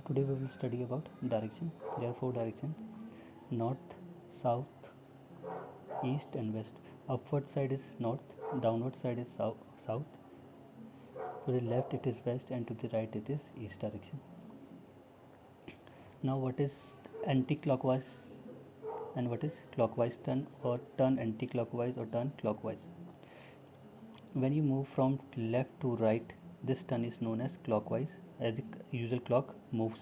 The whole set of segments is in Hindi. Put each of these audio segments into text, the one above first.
Today we will study about direction. There are four directions: north, south, east and west. Upward side is north, downward side is south, to the left it is west, and to the right it is east direction. Now what is anti-clockwise and what is clockwise turn, or turn anti-clockwise or turn clockwise? When you move from left to right, this turn is known as clockwise, as the usual clock moves.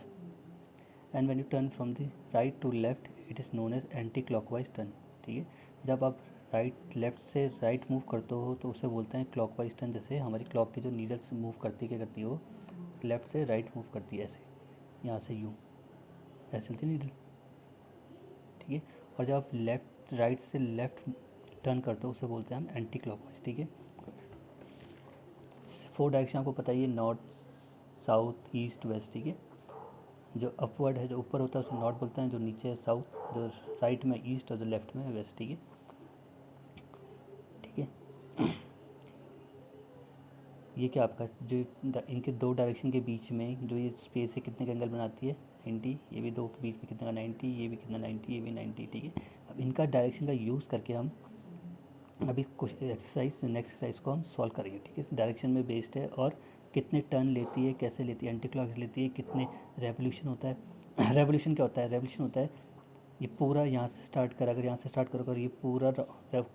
And when you turn from the right to left it is known as anti clockwise turn. ठीक है, जब आप राइट लेफ्ट से राइट मूव करते हो तो उसे बोलते हैं क्लॉकवाइज टर्न. जैसे हमारी क्लॉक की जो नीडल्स मूव करती क्या करती है, वो लेफ्ट से राइट मूव करती है, ऐसे यहाँ से यूँ ऐसे चलती नीडल. ठीक है, और जब आप लेफ्ट राइट से लेफ्ट टर्न करते हो उसे बोलते हैं हम एंटी क्लॉकवाइज. ठीक है, फोर डायरेक्शन आपको पता ही है: नॉर्थ, साउथ, ईस्ट, वेस्ट. ठीक है, जो अपवर्ड है, जो ऊपर होता है उसे नॉर्थ बोलते हैं, जो नीचे है साउथ, जो राइट में ईस्ट और जो लेफ्ट में वेस्ट. ठीक है, ठीक है. ये क्या आपका जो इनके दो डायरेक्शन के बीच में जो ये स्पेस है कितने का एंगल बनाती है? 90. ये भी दो के बीच में कितने का? 90. ये भी कितना? 90. ये भी 90. ठीक है, अब इनका डायरेक्शन का यूज़ करके हम अभी कुछ एक्सरसाइज नेक्स्ट एक्सरसाइज को हम सॉल्व करेंगे. ठीक है, डायरेक्शन में बेस्ड है और कितने टर्न लेती है, कैसे लेती है, एंटी क्लॉक लेती है, कितने रेवोल्यूशन होता है. रेवोल्यूशन क्या होता है? रेवोल्यूशन होता है ये पूरा यहाँ से स्टार्ट कर, अगर यहाँ से स्टार्ट करो और ये पूरा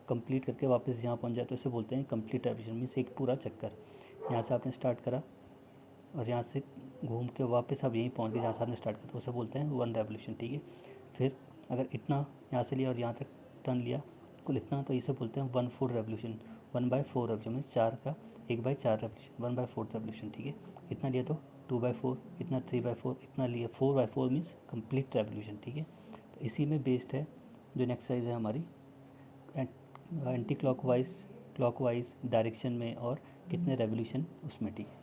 कंप्लीट करके वापस यहाँ पहुँच जाए तो इसे बोलते हैं कंप्लीट रेवोल्यूशन. मीन्स एक पूरा चक्कर. यहाँ से आपने स्टार्ट करा और यहाँ से घूम के वापस आप यहीं पहुँच गए जहाँ से आपने स्टार्ट करा, तो उसे बोलते हैं वन रेवोल्यूशन. ठीक है, फिर अगर इतना यहाँ से लिया और यहाँ तक टर्न लिया कुल इतना, तो इसे बोलते हैं 1/4 रेवोल्यूशन. 1/4 रेवोल्यूशन मीन्स 4 का 1/4 रेवोल्यूशन, 1/4 रेवोल्यूशन. ठीक है, इतना लिया तो 2/4, इतना 3/4, इतना लिया 4/4 मीन्स कंप्लीट रेवोल्यूशन. ठीक है, तो इसी में बेस्ड है जो नेक्स्ट एक्सरसाइज है हमारी एंटी क्लॉकवाइज क्लॉकवाइज डायरेक्शन में और कितने रेवोल्यूशन उसमें. ठीक है,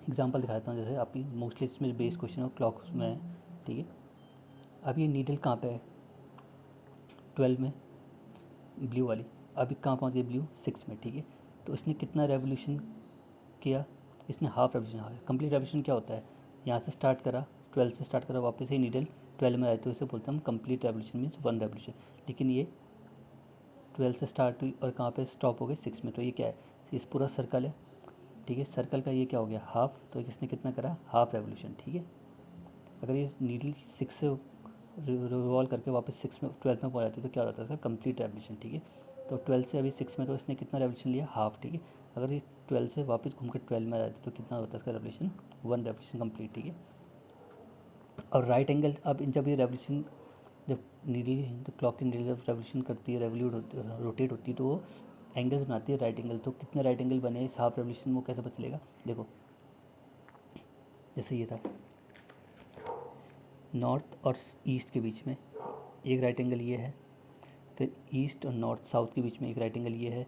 एग्जांपल दिखाता हूँ. जैसे आपकी मोस्टली इसमें बेस्ड क्वेश्चन हो क्लॉक में है. ठीक है, अब ये नीडल कहाँ पे है? 12 में, ब्लू वाली. अभी कहाँ पहुँच गई? ब्लू 6 में. ठीक है, तो इसने कितना रेवोल्यूशन किया? इसने हाफ रेवोल्यूशन. कंप्लीट रेवोल्यूशन क्या होता है? यहाँ से स्टार्ट करा, 12 से स्टार्ट करा, वापस ही नीडल 12 में आए तो इसे बोलते हैं हम कंप्लीट रेवोल्यूशन मीन्स 1 रेवोल्यूशन. लेकिन ये 12 से स्टार्ट हुई और कहाँ पे स्टॉप हो गई? 6 में. तो ये क्या है? इस पूरा सर्कल है. ठीक है, सर्कल का ये क्या हो गया? हाफ. तो इसने कितना करा? Half revolution. ठीक है, अगर ये नीडल 6 से रिवॉल्व करके वापस 6 में 12 में पहुँच जाती है तो क्या हो जाता है इसका? Complete revolution. ठीक है, तो 12 से अभी 6 में, तो इसने कितना रेवोल्यूशन लिया? हाफ. ठीक है, अगर ये 12 से वापस घूम कर 12 में आ जाती तो कितना होता है इसका रेवोल्यूशन? 1 revolution complete. ठीक है, और राइट एंगल, अब जब ये रेवोल्यूशन, जब नीडल तो क्लॉक की नीडल जब रेवोल्यूशन करती है, रोटेट होती है, तो वो एंगल्स बनाती है राइट एंगल. तो कितने राइट एंगल बने इस हाफ रेवोल्यूशन में, वो कैसे पता चलेगा? देखो, जैसे ये था नॉर्थ और ईस्ट के बीच में एक राइट एंगल ये है, फिर ईस्ट और नॉर्थ साउथ के बीच में एक राइट एंगल ये है,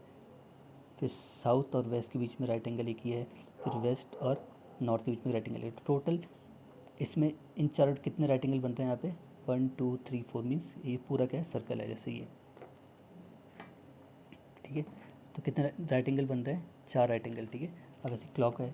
फिर साउथ और वेस्ट के बीच में राइट एंगल एक ये है, फिर वेस्ट और नॉर्थ के बीच में राइट एंगल है. टोटल इसमें इन चारों कितने राइट एंगल बन रहे हैं? यहाँ पे 1 2 3 4 मीन्स ये पूरा क्या है? सर्कल है, जैसे ये. ठीक है, तो कितने राइट एंगल बन रहे हैं? 4 राइट एंगल. ठीक है, अब ऐसे क्लॉक है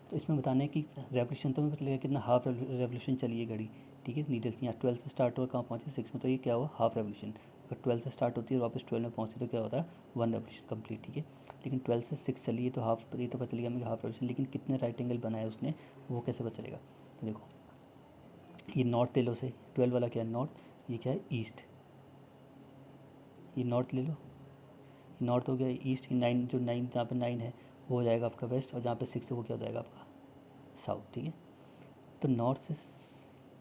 तो इसमें बताना है कि रेवोल्यूशन तो हमें पता लगेगा कितना हाफ रेवोल्यूशन चली है घड़ी. ठीक है, नीडल यहाँ 12 से स्टार्ट हुआ, कहाँ पहुँचे? 6 में. तो ये क्या हुआ? Half revolution. अगर 12 से स्टार्ट होती है और वापस 12 में पहुँचती तो क्या होता है? 1 रेवोल्यूशन कंप्लीट. ठीक है, लेकिन 12 से 6 चली है तो हाफ, ये तो पता चलेगा हमें हाफ रेवोल्यूशन. लेकिन कितने राइट एंगल बनाए उसने, वो कैसे पता चलेगा? तो देखो, ये नॉर्थ ले लो से, 12 वाला क्या है? नॉर्थ. ये क्या है? ईस्ट. ये नॉर्थ ले लो, नॉर्थ हो गया. ईस्ट की 9, जो 9 जहाँ पे 9 है वो हो जाएगा आपका वेस्ट, और जहाँ पे 6 है वो क्या हो जाएगा आपका? साउथ. ठीक है, तो नॉर्थ से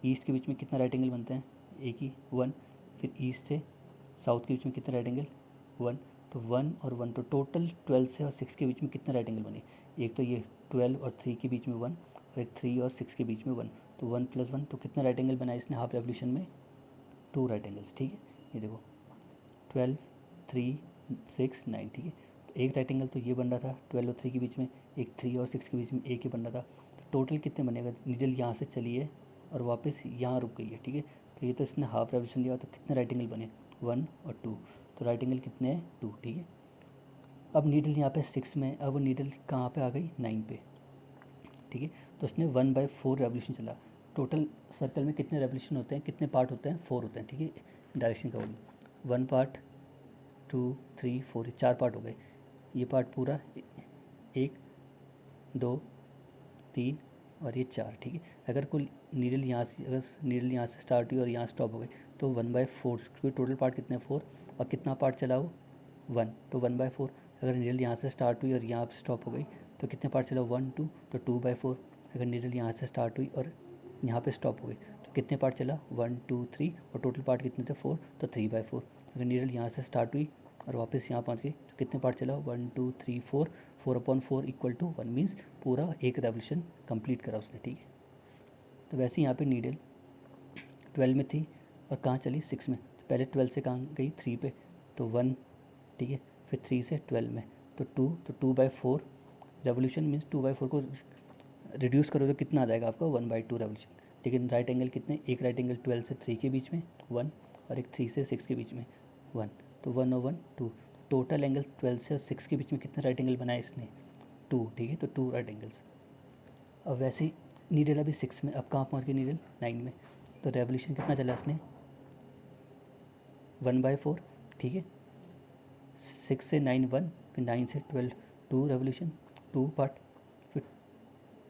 ईस्ट के बीच में कितना राइट एंगल बनते हैं? एक ही, 1. फिर ईस्ट से साउथ के बीच में कितना राइट एंगल? 1. तो 1 और 1, तो टोटल 12 से और 6 के बीच में कितने राइट एंगल बने? एक तो ये 12 और 3 के बीच में 1, और एक 3 और 6 के बीच में 1. तो 1 + 1, तो कितना राइट एंगल बनाया इसने हाफ रेवोल्यूशन में? 2 राइट एंगल्स. ठीक है, ये देखो 12 3 6 9. ठीक है, तो एक राइट एंगल तो ये बन रहा था 12 और 3 के बीच में, एक 3 और 6 के बीच में एक ही बन रहा था. तो टोटल कितने बनेगा? नीडल यहाँ से चली है और वापस यहाँ रुक गई है. ठीक है, तो ये तो इसने हाफ रेवोल्यूशन लिया, तो कितने राइट एंगल बने? 1 और 2. तो राइट एंगल कितने हैं? 2. ठीक है, अब नीडल यहाँ पे 6 में, अब नीडल कहाँ पे आ गई? 9 पे. ठीक है, तो तो उसने 1/4 रेवोल्यूशन चला। टोटल सर्कल में कितने रेवोल्यूशन होते हैं, कितने पार्ट होते हैं, 4 होते हैं, ठीक है, डायरेक्शन का बोलिए। 1 पार्ट, 2, 3, 4, 4 पार्ट हो गए। ये पार्ट पूरा 1, 2, 3 और ये 4, ठीक है। अगर कोई नीडल यहाँ से स्टार्ट हुई और यहाँ स्टॉप हो गई तो 1/4, क्योंकि टोटल पार्ट कितने 4 और कितना पार्ट चला वो 1, तो 1/4। अगर नीडल यहाँ से स्टार्ट हुई और यहाँ स्टॉप हो गई तो कितने पार्ट चला 1, 2, तो 2/4। अगर नीडल यहाँ से स्टार्ट हुई और यहाँ पे स्टॉप हो गई तो कितने पार्ट चला 1, 2, 3 और टोटल पार्ट कितने थे 4, तो 3/4। अगर नीडल यहाँ से स्टार्ट हुई और वापस यहाँ पहुँच गई तो कितने पार्ट चला 1, 2, 3, 4, 4/4 इक्वल टू 1 मीन्स पूरा एक रेवोल्यूशन कंप्लीट करा उसने, ठीक है। तो वैसे यहाँ पे नीडल 12 में थी और कहाँ चली 6 में, तो पहले 12 से कहाँ गई 3 पे, तो 1, ठीक है, फिर 3 से 12 में तो 2, तो 2/4 रेवोल्यूशन मीन्स 2/4 को रिड्यूस करो तो कितना आ जाएगा आपका 1/2 रेवोल्यूशन। लेकिन राइट एंगल कितने, एक राइट एंगल 12 से 3 के बीच में 1 और एक 3 से 6 के बीच में 1, तो 1 और 1 2, टोटल एंगल 12 से 6 के बीच में कितने राइट एंगल बनाए इसने 2, ठीक है, तो 2 राइट एंगल्स। अब वैसे ही नीडल अभी 6 में, अब कहाँ पहुँच गई नीडल 9 में, तो रेवोल्यूशन कितना चला इसने 1/4, ठीक है। 6 से 9 1, फिर 9 से 12 2 रेवोल्यूशन 2 पार्ट, फिर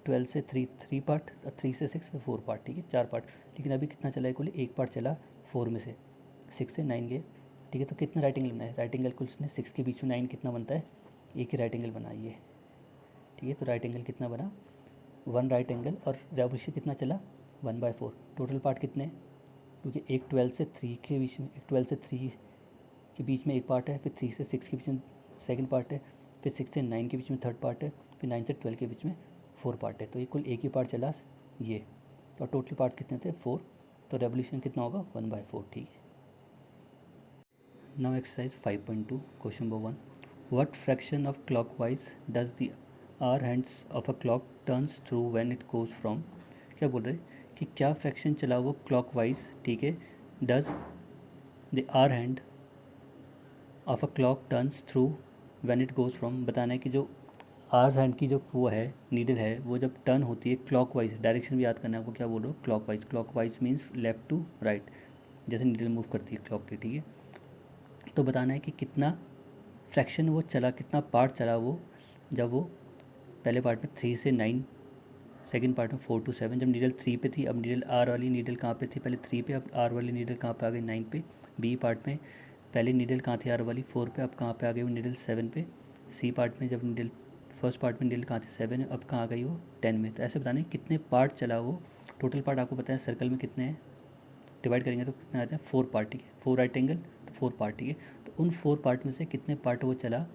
12 से 3 3 पार्ट और 3 से 6 फिर 4 पार्ट, ठीक है, 4 पार्ट। लेकिन अभी कितना चला है कुल, एक पार्ट चला 4 में से, 6 से 9 गए, ठीक है। तो कितना राइट एंगल बनाया, राइट एंगल कुल उसने 6 के बीच में 9 कितना बनता है, एक ही राइट एंगल बनाइए, ठीक है। तो राइट एंगल कितना बना 1 राइट एंगल और रेवोल्यूशन कितना चला 1/4। टोटल पार्ट कितने, क्योंकि एक 12 से 3 के बीच में, एक 12 से 3 के बीच में एक पार्ट है, फिर 3 से 6 के बीच में सेकंड पार्ट है, फिर 6 से 9 के बीच में थर्ड पार्ट है, फिर 9 से 12 के बीच में 4 पार्ट है। तो ये कुल एक ही पार्ट चला ये, और टोटल पार्ट कितने थे 4, तो रेवोल्यूशन कितना होगा 1/4, ठीक है। Now exercise 5.2 question number 1, what fraction of clockwise does the hour hands of a clock turns through when it goes from, क्या बोल रहे हैं कि क्या फ्रैक्शन चला वो क्लॉकवाइज, ठीक है, does the hour hand of a clock turns through when it goes from, बताना है कि जो आर हैंड की जो वो है नीडल है वो जब टर्न होती है क्लॉकवाइज, डायरेक्शन भी याद करना है आपको, क्या बोल रहे हो clockwise, clockwise means left to right, जैसे नीडल मूव करती है क्लॉक की, ठीक है। तो बताना है कि कितना फ्रैक्शन वो चला, कितना पार्ट चला वो, जब वो पहले पार्ट में 3 से 9, सेकंड पार्ट में 4 to 7, जब नीडल 3 पे थी, अब नीडल आर वाली नीडल कहाँ पे थी, पहले 3 पे, अब आर वाली नीडल कहाँ पे आ गई 9 पे। बी पार्ट में पहले नीडल कहाँ थी आर वाली 4 पे, अब कहाँ पे आ गई वो नीडल 7 पे। सी पार्ट में जब नीडल फर्स्ट पार्ट में नीडल कहाँ थी 7 है, अब कहाँ आ गई वो 10 में। तो ऐसे बताना है कितने पार्ट चला वो, टोटल पार्ट आपको पता है सर्कल में कितने हैं, डिवाइड करेंगे तो कितने आते हैं 4 पार्ट, ठीक है, 4 राइट एंगल तो 4 पार्ट, ठीक है। तो उन 4 पार्ट में से कितने पार्ट वो चला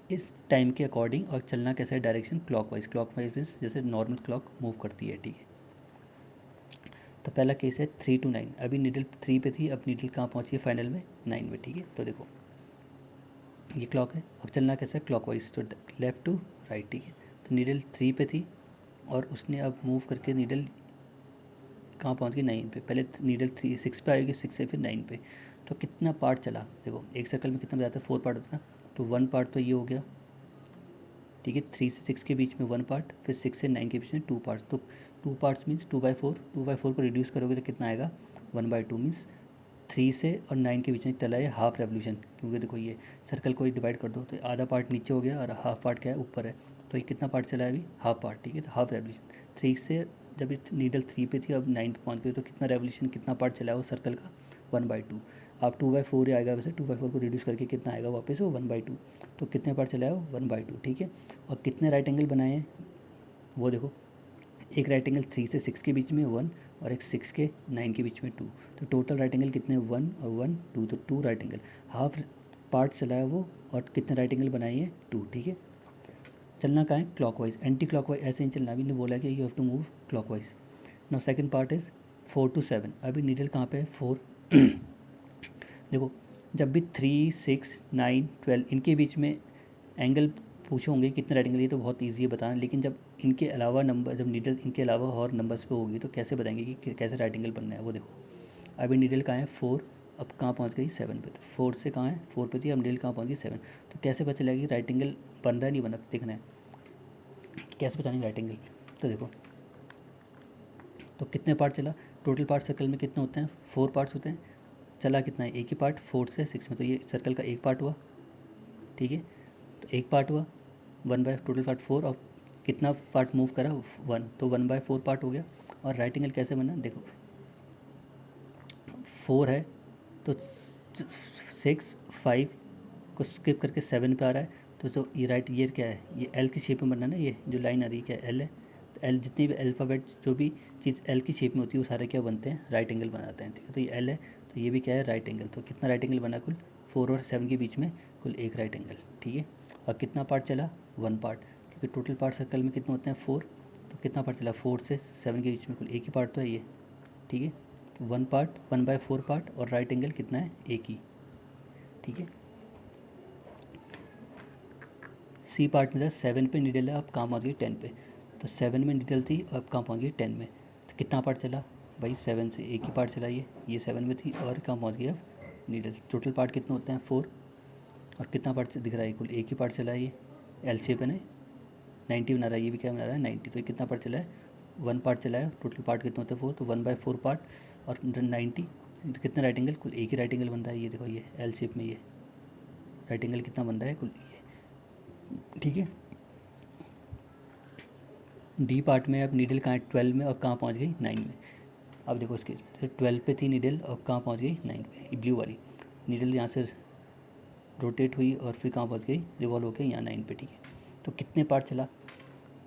इस टाइम के अकॉर्डिंग, और चलना कैसा है डायरेक्शन क्लॉकवाइज, क्लॉकवाइज मीन्स जैसे नॉर्मल क्लॉक मूव करती है, ठीक है। तो पहला केस है 3 to 9, अभी नीडल 3 पे थी, अब नीडल कहाँ पहुँची है फाइनल में 9 में, ठीक है। तो देखो ये क्लॉक है, अब चलना कैसा है क्लॉकवाइज, तो लेफ्ट टू राइट, ठीक है। तो नीडल 3 पे थी और उसने अब मूव करके नीडल कहाँ पहुँच गई 9 पे, पहले नीडल 6 पे आएगी, 6 से फिर 9 पे। तो कितना पार्ट चला, देखो एक सर्कल में कितना बताता है 4 पार्ट होता है, तो 1 पार्ट तो ये हो गया, ठीक है। 3 से 6 के बीच में 1 पार्ट, फिर 6 से 9 के बीच में 2 पार्ट, तो 2 पार्ट्स मीन्स 2/4, 2/4 को रिड्यूस करोगे तो कितना आएगा 1/2 मीन्स 3 से और 9 के बीच में चला है हाफ रेवोल्यूशन, क्योंकि देखो ये सर्कल को ही डिवाइड कर दो तो आधा पार्ट नीचे हो गया और हाफ पार्ट क्या है ऊपर है, तो ये कितना पार्ट चला है अभी हाफ पार्ट, ठीक है। तो हाफ रेवोल्यूशन 3 से, जब नीडल 3 पे थी अब 9 पे पहुँच गई तो कितना रेवोल्यूशन, कितना पार्ट चला है वो सर्कल का 1/2। अब 2/4 ही आएगा, वैसे 2/4 को रिड्यूस करके कितना आएगा वापस वो 1/2, तो कितने पार्ट चला है वो 1/2, ठीक है। और कितने राइट एंगल बनाए हैं वो देखो, एक राइट एंगल 3 से 6 के बीच में 1 और एक 6 के 9 के बीच में 2, तो टोटल राइट एंगल कितने 1 और 1 2, तो 2 राइट एंगल, हाफ पार्ट चला है वो, और कितने राइट एंगल बनाए हैं 2, ठीक है। चलना कहाँ है क्लॉकवाइज, एंटी क्लॉकवाइज ऐसे नहीं चलना, अभी ने बोला कि you have to move clockwise. Now second part is 4 to 7, अभी नीडल कहाँ पे है 4 देखो जब भी 3 6 9 12 इनके बीच में एंगल पूछे होंगे कितने राइट एंगल, ये तो बहुत ईजी है बताना, लेकिन जब इनके अलावा नंबर, जब नीडल इनके अलावा और नंबर्स पे होगी तो कैसे बताएंगे कि कैसे राइट एंगल बनना है वो देखो। अभी नीडल कहाँ है 4, अब कहाँ पहुँच गई 7 पे, तो 4 से कहाँ है 4 पे थी, अब नीडल कहाँ पहुँच गई 7, तो कैसे पता चलेगा कि राइट एंगल बन रहा है नहीं बना, देखना है कैसे पता नहीं राइट एंगल। तो देखो तो कितने पार्ट चला, टोटल पार्ट सर्कल में कितने होते हैं, 4 पार्ट्स होते हैं, चला कितना है, एक ही पार्ट 4 से 6 में, तो ये सर्कल का एक पार्ट हुआ, ठीक है। तो एक पार्ट हुआ, 1/, टोटल पार्ट 4, और कितना पार्ट मूव करा, 1, तो 1/4 पार्ट हो गया। और राइट एंगल कैसे बना, देखो 4 है तो 6, 5 को स्किप करके 7 पे आ रहा है, तो ये राइट, ये क्या है, ये एल की शेप में बनना ना, ये जो लाइन आ रही है क्या एल है, तो एल जितनी भी अल्फ़ाबेट जो भी चीज़ एल की शेप में होती है वो सारे क्या बनते हैं, राइट एंगल बनाते हैं, ठीक है। तो ये एल है, तो ये भी क्या है, राइट एंगल। तो कितना राइट एंगल बना कुल, 4 और 7 के बीच में कुल एक राइट एंगल, ठीक है। और कितना पार्ट चला, 1 पार्ट, क्योंकि टोटल पार्ट सर्कल में कितने होते हैं, 4, तो कितना पार्ट चला, 4 से 7 के बीच में कुल एक ही पार्ट तो है ये, ठीक है। तो 1 पार्ट, 1/4 पार्ट, और राइट एंगल कितना है, एक ही, ठीक है। सी पार्ट में था 7 पे नीडल है, अब कहाँ पहुँच गई, 10 पे, तो 7 में नीडल थी, अब कहाँ पहुँच गई, 10 में। तो कितना पार्ट चला भाई, 7 से एक ही पार्ट चला, ये 7 में थी, और कहाँ पहुँच गई अब नीडल। टोटल पार्ट कितने होते हैं, 4, और कितना पार्ट दिख रहा है, कुल एक ही पार्ट चला है, ये एल शेप है ना, 90 बना रहा है, ये भी क्या बना रहा है, 90। तो ये कितना पार्ट चला है, 1 पार्ट चला है, टोटल पार्ट कितने होते हैं, 4, तो 1/4 पार्ट और 90, तो कितना राइट एंगल, कुल एक ही राइट एंगल बन रहा है, ये देखो, ये एल शेप में ये राइट एंगल कितना बन रहा है, कुल ये, ठीक है। डी पार्ट में अब नीडल कहाँ है, 12 में, और कहाँ पहुँच गई, 9 में। अब देखो इसके, तो 12 पे थी नीडल, और कहाँ पहुँच गई, 9 पे, ये ब्लू वाली नीडल यहाँ से रोटेट हुई और फिर कहाँ पहुँच गई, रिवॉल्व होकर यहाँ 9 पे, ठीक है। तो कितने पार्ट चला,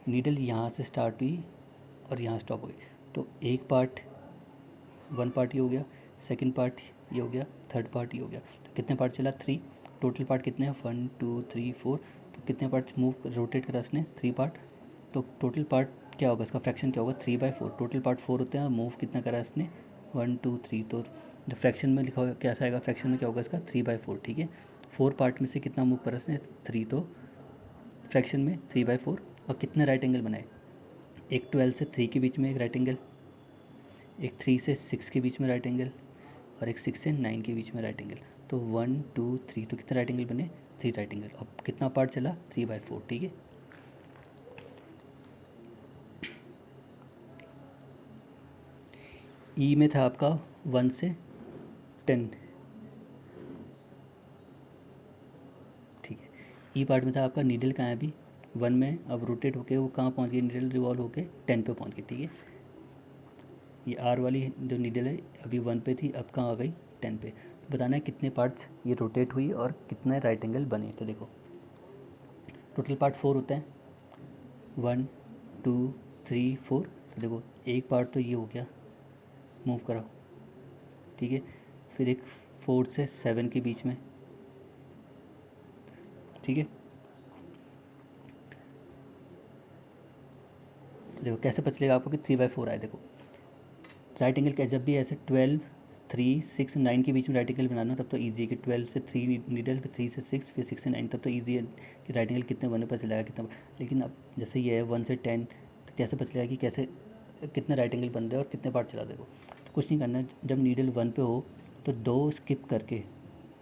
नीडल यहाँ से स्टार्ट हुई और यहाँ स्टॉप हो गई, तो एक पार्ट, 1 पार्ट ये हो गया, सेकंड पार्ट ये हो गया, थर्ड पार्ट ये हो गया, तो कितने पार्ट चला, 3। टोटल पार्ट कितने हैं, 1 2 3 4, तो कितने पार्ट मूव रोटेट करा इसने, 3 पार्ट, तो टोटल पार्ट क्या होगा, इसका फ्रैक्शन क्या होगा, 3/4, टोटल पार्ट 4 होते हैं, मूव कितना करा इसने, 1 2 3, तो जो फ्रैक्शन में लिखा होगा कैसा आएगा, फ्रैक्शन में क्या होगा इसका, 3/4, ठीक है। 4 पार्ट में से कितना मूव करा इसने, 3, तो फ्रैक्शन में 3/4, और कितने राइट एंगल बनाए, एक 12 से 3 के बीच में एक राइट एंगल, एक 3 से 6 के बीच में राइट एंगल, और एक 6 से 9 के बीच में राइट एंगल। तो 1 2 3, तो कितने राइट एंगल बने, 3 राइट एंगल। अब कितना पार्ट चला, 3/4, ठीक है। ई में था आपका 1 से 10, ठीक है। ई पार्ट में था आपका नीडल कहाँ है अभी, 1 में, अब रोटेट होके वो कहाँ पहुँच गई, नीडल रिवॉल्व होके 10 पे पहुँच गई, ठीक है। ये आर वाली जो नीडल है अभी 1 पे थी, अब कहाँ आ गई, 10 पे। तो बताना है कितने पार्ट्स ये रोटेट हुई और कितने राइट एंगल बने। तो देखो टोटल पार्ट 4 होते हैं, 1 2 3 4, तो देखो एक पार्ट तो ये हो गया, मूव कराओ, ठीक है। फिर एक 4 से 7 के बीच में, ठीक है। देखो कैसे पता चलेगा आपको कि 3/4 आए, देखो राइट एंगल क्या, जब भी ऐसे 12 3 6 9 के बीच में राइट एंगल बनाना तब तो ईजी है कि 12 से 3 नीडल, फिर 3 से 6, फिर 6 से 9, तब तो ईजी है कि राइट एंगल कितने बने पता चलेगा कितना। लेकिन अब जैसे ये है 1 से 10, तो कैसे पता चलेगा कि कैसे कितने राइट एंगल बन रहे हैं और कितने पार्ट चला, देखो तो कुछ नहीं करना है। जब नीडल 1 पे हो तो 2 स्किप करके,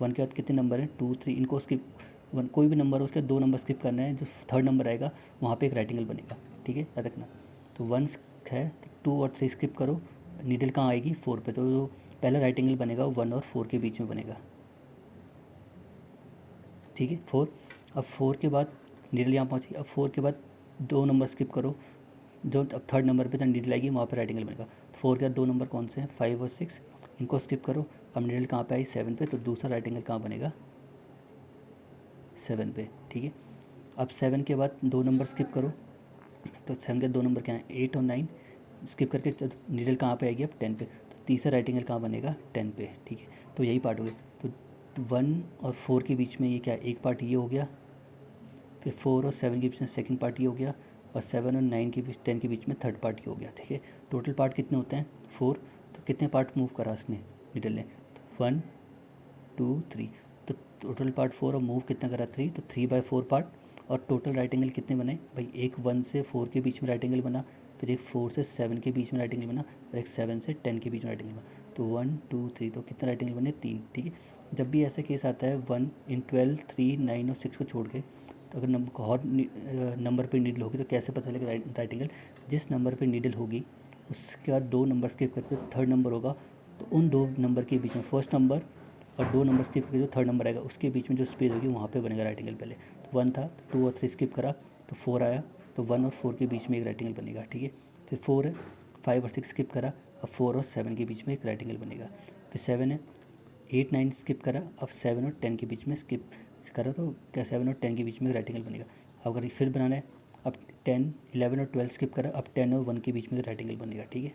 1 के बाद कितने नंबर हैं, 2 3, इनको स्किप, 1 कोई भी नंबर हो उसके 2 नंबर स्किप करना है, जो थर्ड नंबर आएगा वहाँ पे एक राइट एंगल बनेगा, ठीक है, याद रखना। तो 1 है, 2 और 3 स्किप करो, नीडल कहाँ आएगी, 4 पे, तो जो पहला राइट एंगल बनेगा वो 1 और 4 के बीच में बनेगा, ठीक है, 4। अब 4 के बाद नीडल यहाँ पहुँची, अब 4 के बाद 2 नंबर स्किप करो, जो अब थर्ड नंबर पे जब नीडल आएगी वहाँ पे राइट एंगल बनेगा। तो 4 के बाद 2 नंबर कौन से हैं, 5 और 6, इनको स्किप करो। अब नीडल कहाँ पे आई, 7 पे, तो दूसरा राइट एंगल कहाँ बनेगा, 7 पे, ठीक है। अब 7 के बाद 2 नंबर स्किप करो, तो 7 के 2 नंबर क्या हैं, 8 और 9, स्किप करके नीडल कहाँ पे आएगी अब, 10 पे, तो तीसरा राइट एंगल कहाँ बनेगा, 10 पे, ठीक है। तो यही पार्ट हो गया। तो 1 और 4 के बीच में ये क्या, एक पार्ट ये हो गया, फिर 4 और 7 के बीच में सेकंड पार्ट ये हो गया, और 7 और 9 के बीच, 10 के बीच में थर्ड पार्ट ये हो गया, ठीक है। टोटल पार्ट कितने होते हैं, 4। तो कितने पार्ट मूव करा उसने, नीडल ने, 1 2 3, तो टोटल पार्ट 4 और मूव कितना करा, 3, तो 3/4 पार्ट। और टोटल राइट एंगल कितने बने भाई, एक 1 से 4 के बीच में राइट एंगल बना, फिर एक 4 से 7 के बीच में राइट एंगल बना, और एक 7 से 10 के बीच में राइट एंगल बना। तो 1 2 3, तो कितना राइट एंगल बने, 3, ठीक है। जब भी ऐसा केस आता है 1 इन 12 3 9 और 6 को छोड़ के, तो अगर नंबर और नंबर पे नीडल होगी तो कैसे पता चलेगा राइट एंगल, जिस नंबर पे नीडल होगी उसके बाद 2 नंबर स्किप करके थर्ड नंबर होगा, तो उन 2 नंबर के बीच में फर्स्ट नंबर और 2 नंबर स्किप करके जो थर्ड नंबर आएगा उसके बीच में जो स्पेस होगी वहाँ पे बनेगा राइट एंगल। पहले तो 1 था, तो 2 और 3 स्किप करा तो 4 आया, तो 1 और 4 के बीच में एक राइट एंगल बनेगा, ठीक है। फिर 4 है, 5 और 6 स्किप करा, अब 4 और 7 के बीच में एक राइट एंगल बनेगा। फिर 7 है, 8 9 स्किप करा, अब 7 और 10 के बीच में स्किप करा, तो क्या 7 और 10 के बीच में एक राइट एंगल बनेगा। अगर फिर बनाना है, अब 10 11 और 12 स्किप करा, अब 10 और 1 के बीच में राइट एंगल बनेगा, ठीक है।